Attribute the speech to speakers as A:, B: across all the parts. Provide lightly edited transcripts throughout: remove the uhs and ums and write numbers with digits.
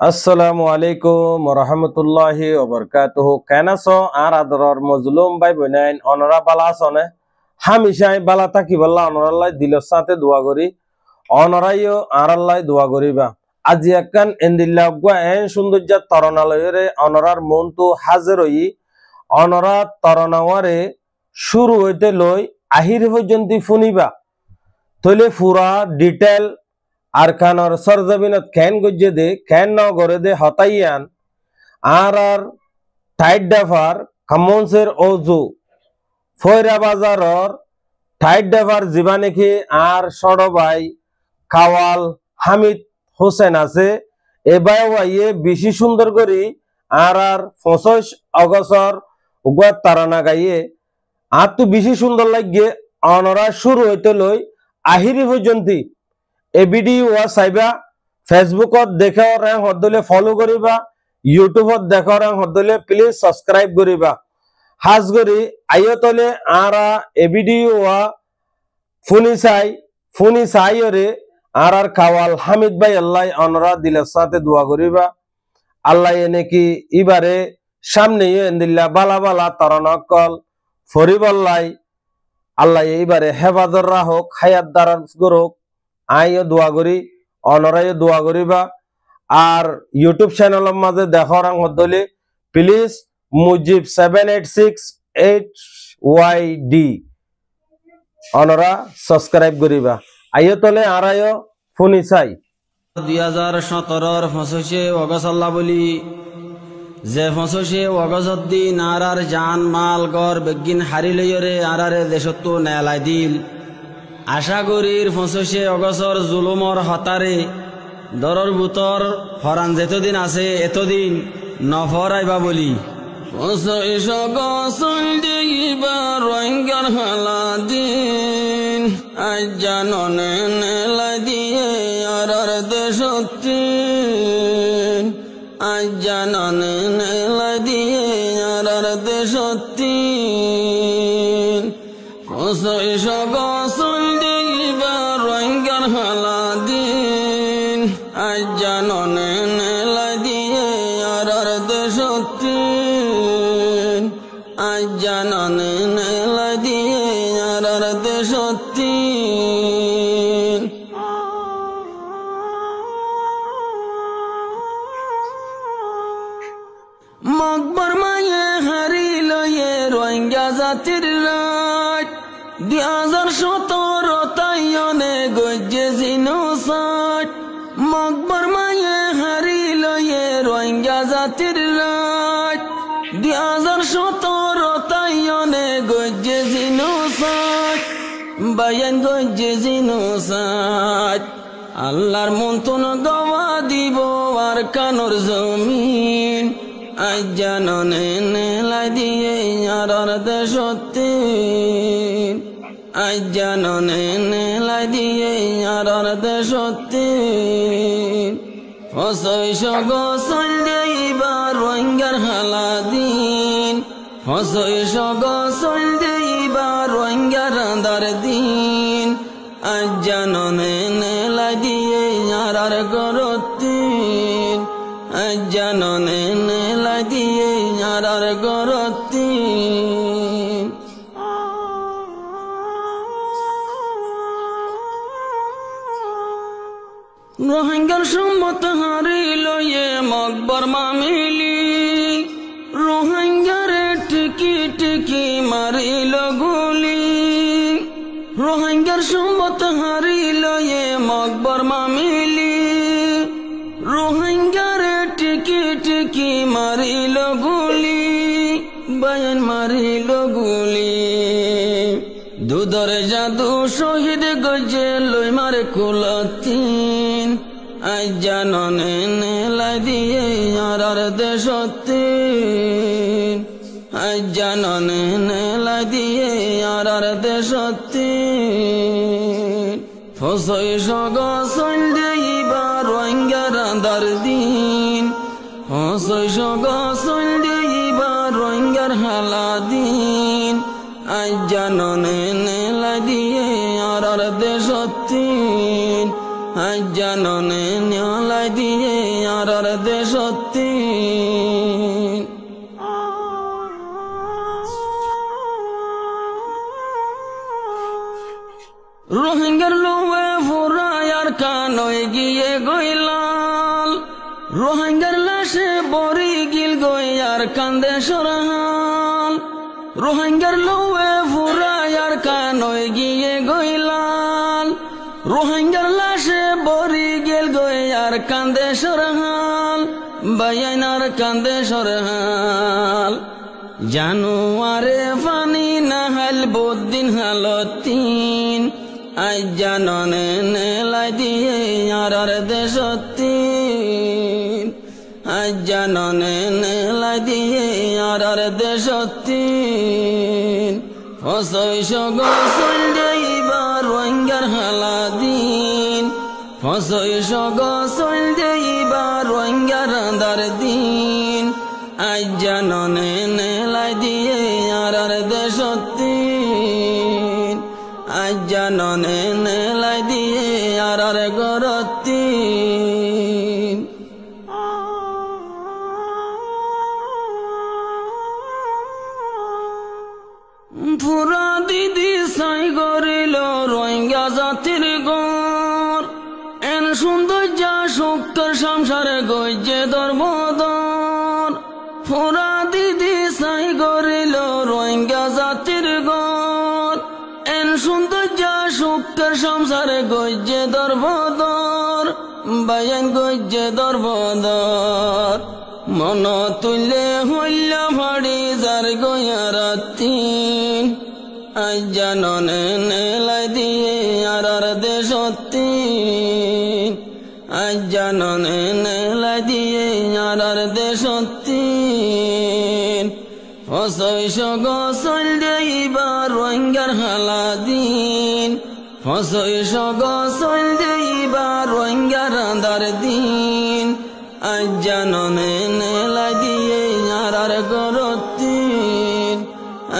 A: আসসালামু আলাইকুম রহমতুল্লাহি ওবরকাতুহু কেনাসো আর আদরর মজলুম ভাই বোনাইন অনরা বালা আসনে হামিশাই বালা থাকি বল্লা অনরাল্লাই দিলর সাথে দোয়া করি অনরাইও আর আল্লাহ দোয়া করিবা আজি একান এন্দিল্লা গুয়া এন সৌন্দর্য তরণালয়রে অনরার মন তো হাজির হই অনরা তরণাওয়ারে শুরু হইতে লই আহির পর্যন্ত শুনিবা তইলে পুরা ডিটেল আর খানর সরজমিনত খেন গজ্জে দে খেন ন করে দে হতাইয়ান আর টাইট ডাফার খামনসের ওজু ফয়রা বাজারর টাইট ডাফার জীবানেখি আর সড়বাই কাওয়াল হামিদ হোসেন আছে এবার ওয়াইয়ে বেশি সুন্দর করি আর 25 অগস্টর উগাত তারানা গাইয়ে আর তো বেশি সুন্দর লাগিয়ে অনরা শুরু হইতে লই আহিরি পর্যন্ত এই ভিডিও চাইবা ফেসবুকত দেখা রাং হদলে ফলো করিবা ইউটিউবত দেখা রাং হদলে প্লিজ সাবস্ক্রাইব করিবা হাজ করি আইয়তলে আরা এই ভিডিও ফুনি চাইরে আর কাওয়াল হামিদ ভাই আল্লাহ অনরা দিলের সাথে দোয়া করিবা আল্লাহ এনেকি ইবারে সামনে এন্দিল্লা বালা বালা তরনকল ফরিবল্লাই আল্লাহ এইবারে হেফাজত রাহক হায়াত দারাজ করুক আইও দোয়া করি অনরাইও দোয়া করিবা আর ইউটিউব চ্যানেলের মাঝে দেখার মধ্যে প্লিজ মুজিব 7868YD অনরা সাবস্ক্রাইব করিবা আইও তলে আর আইও ফোনি চাই
B: 2017 25 অগস্ট আল্লাহ বলি যে 25 অগস্ট দিন আর জান মাল গর বেগিন হারি লইরে আরারে দেশত্ব নেলাই দিল আশা করির 25 অগস্টর জুলুমর হতারে দরর বুতর ফরান যেতদিন আছে এতদিন নফরাইবা বলি 25 অগস্ট দিবা রঙ্গার হালা দিন আজ জাননে নেলাই দিয়ে আরার দেশত্ব আজ জাননে নেলাই দিয়ে আরার দেশত্ব 25 অগস্ট দিবা রঙ্গার হালা দিন আজ জাননে নেলাই দিয়ে আরার দেশত্ব আজ জাননে নেলাই দিয়ে আরার দেশত্ব মকবর মায়ে হারিল রোহিঙ্গা জাতির রাত 2017 তাইয়নে গজ্জে জিনোসাইড মকবর মায়ে হারিল রোহিঙ্গা জাতির রাত 2017 তাইয়নে গজ্জে জিনোসাইড বায়ান গজ্জে জিনোসাইড আল্লাহর মন্তন গওয়া দিব আর কানর জমিন আজ জাননে নেলাই দিয়ে আরার দেশত্ব আজ জাননে নেলাই দিয়ে আরার দেশত্ব 25 অগস্ট দিবা রোহিঙ্গার হালা দিন 25 অগস্ট দিবা রোহিঙ্গার আন্দার দিন আজ জাননে নেলাই দিয়ে আরার গরত্ব আজ জাননে নেলাই দিয়ে আরার গরত্ব রোহিঙ্গার সম্মত হারিল মকবর মামিলি রোহিঙ্গারে টিকি টিকি মারিল গুলি রোহিঙ্গার সম্মত হারিল মকবর মামিলি রোহিঙ্গারে টিকি টিকি মারিল গুলি বায়ান মারিল গুলি দুদরে জাদু শহীদ গজে লই মারে কুলতিন আজ জাননে নেলাই দিয়ে আরার দেশত্ব আজ জাননে নেলাই দিয়ে আরার দেশত্ব 25 অগস্ট দিবা রোহিঙ্গার আন্দার দিন 25 অগস্ট দিবা রোহিঙ্গার হালা দিন আজ জাননে নেলাই দিয়ে আরার দেশত্ব আজ জাননে নেলাই লাই দিয়ে আর দেশত্তি রোহিঙ্গার লোয়ে ফুরায় আর কানয় গিয়ে গইলাল রোহিঙ্গার লাশে বরি গিল গই আর কান্দে সরহাল রোহিঙ্গার লোয়ে ফুরায় আর কানয় গিয়ে গইলাল রোহিঙ্গার লাশে বরি গিল গই আর কান্দে সরহাল বায়ানার কান্দে সরহাল জানুয়ারে পানি নাহাল বদিন হালতিন আজ জাননে নেলাই দিয়ে আর দেশত্তিন আজ জাননে নেলাই দিয়ে আর দেশত্তিন ফসইশ গসল দেইবার রোহিঙ্গার হালাদিন ফসইশ গসল দেইবার রোহিঙ্গার আন্দার দিন আজ জাননে নেলাই দিয়ে আর দেশত্তিন আজ জাননে নেলাই দিয়ে আর গরত্তিন পুরা দিদি সাই গরিল রোহিঙ্গা জাতির গড় এন সৌন্দর্য শুক্র সংসারে গজ্জে ধর্মদর পুরা দিদি সাই গরিল রোহিঙ্গা জাতির গড় এন সৌন্দর্য শুক্র সংসারে গজ্জে ধর্মদর বায়ান গজ্জে ধর্মদর মন তুলে হইল ভাড়ি যার গয়ারাতিন আজ জাননে নেলাই দিয়ে আর দেশত্তিন আজ জাননে নেলাই দিয়ে আর দেশত্তিন ফসইশ গসল দেইবার রোহিঙ্গার হালাদিন ফসইশ গসল দেইবার রোহিঙ্গার আন্দার দিন আজ জাননে নেলাই দিয়ে আর গরত্তিন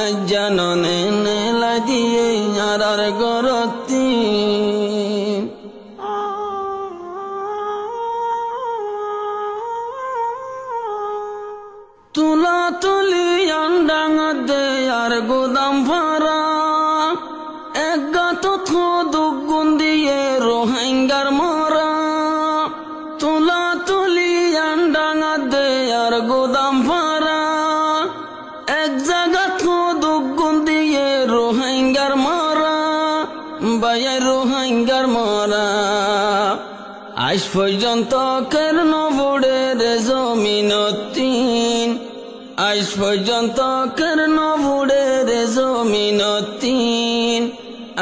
B: আজ জাননে নেলাই দিয়ে আর গরত্তিন তুলা তুলি আন্ডাঙ্গা দে আর গোদাম ফারা এক গাত দুগুণ দিয়ে রোহিঙ্গার মরা তুলা তুলি আন্ডাঙ্গা দে আর গোদাম ফারা এক জায়গা দুগুণ দিয়ে রোহিঙ্গার মরা বায়া রোহিঙ্গার মরা আজ পর্যন্ত কেন বুড়ে রে জমিনতিন আজ পর্যন্ত কেন বুড়ে রে জমিনতিন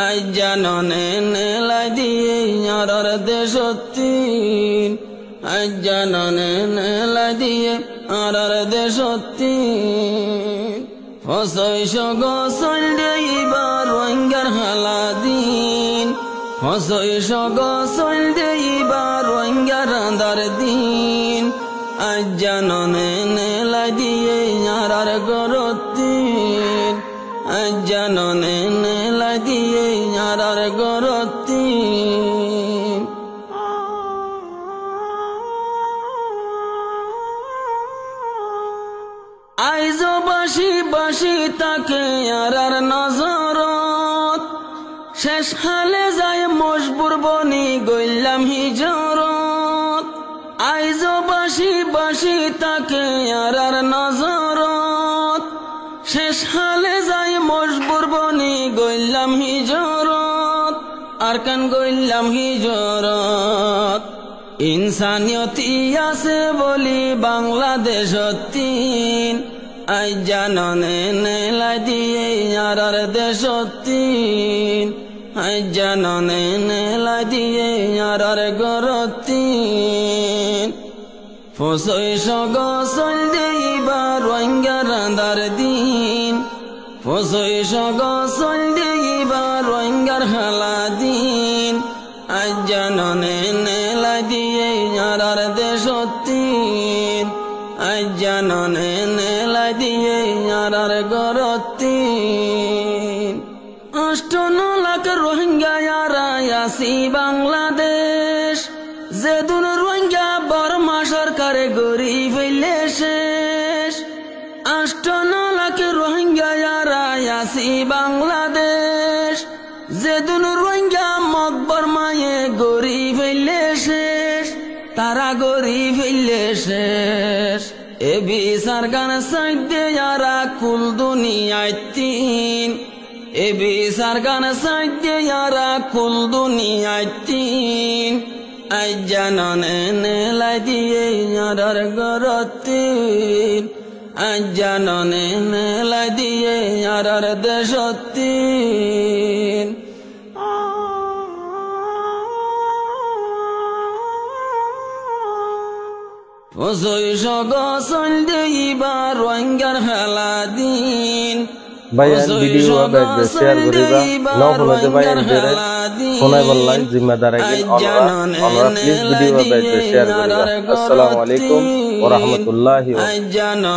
B: আজ জাননে নেলাই দিয়ে আর দেশত্তিন আজ জাননে নেলাই দিয়ে আর দেশত্তিন ফসইশ গসল দেইবার রোহিঙ্গার হালাদিন ফসইশ গসল দেইবার রোহিঙ্গার আন্দার দিন আজ জাননে নেলাই দিয়ে আর গরত্তিন আজ জাননে নেলাই দিয়ে আর গরত্তিন আইজ বাসি বাসি তাকে আর নজরত শেষ হালে যায় মজবুর বনি গইলাম হিজরত আইজ বাসি বাসি তাকে আর নজরত শেষ হালে যায় মজবুর বনি গইলাম হিজরত আর কান গইলাম হিজরত ইনসানিয়তি আছে বলি বাংলাদেশত্তিন আজ জাননে নেলাই দিয়ে আর দেশত্তিন আজ জাননে নেলাই দিয়ে আর গরত্তিন ফসইশ গসল দেইবার রোহিঙ্গার আন্দার দিন ফসইশ গসল দেইবার রোহিঙ্গার হালাদিন আজ জাননে নেলাই দিয়ে আর দেশত্তিন আজ জাননে নেলাই দিয়ে আর গরত্তিন 8 লাখ রোহিঙ্গা আর আসি বাংলাদেশ যে দুন রোহিঙ্গা করে গড়ি ফেলে শেষ 8 লাখ রোহিঙ্গা যারা আসি বাংলাদেশ যেদিন রোহিঙ্গা মকবর মায়ে গড়ি ফেলে শেষ তারা গড়ি ফেলে শেষ এ বিচার গান সাইদে যারা কুল দুনিয়ায় তিন এ বিচার গান সাইদে যারা কুল দুনিয়ায় তিন আই জাননে নেলাই দিয়ে যারার গরতিন আই জাননে নেলাই দিয়ে যারার দেশতিন গসল দেইবার রোহিঙ্গার খেলা দিন
A: ভাইয়ান ভিডিও বাইরে শেয়ার করিবা ন বলতে ভাইয়ান জেরে শোনাই বললাই জিম্মেদার একজন আমরা প্লিজ ভিডিও বাইরে শেয়ার করিবা আসসালামু আলাইকুম ওয়া রাহমাতুল্লাহি ওয়া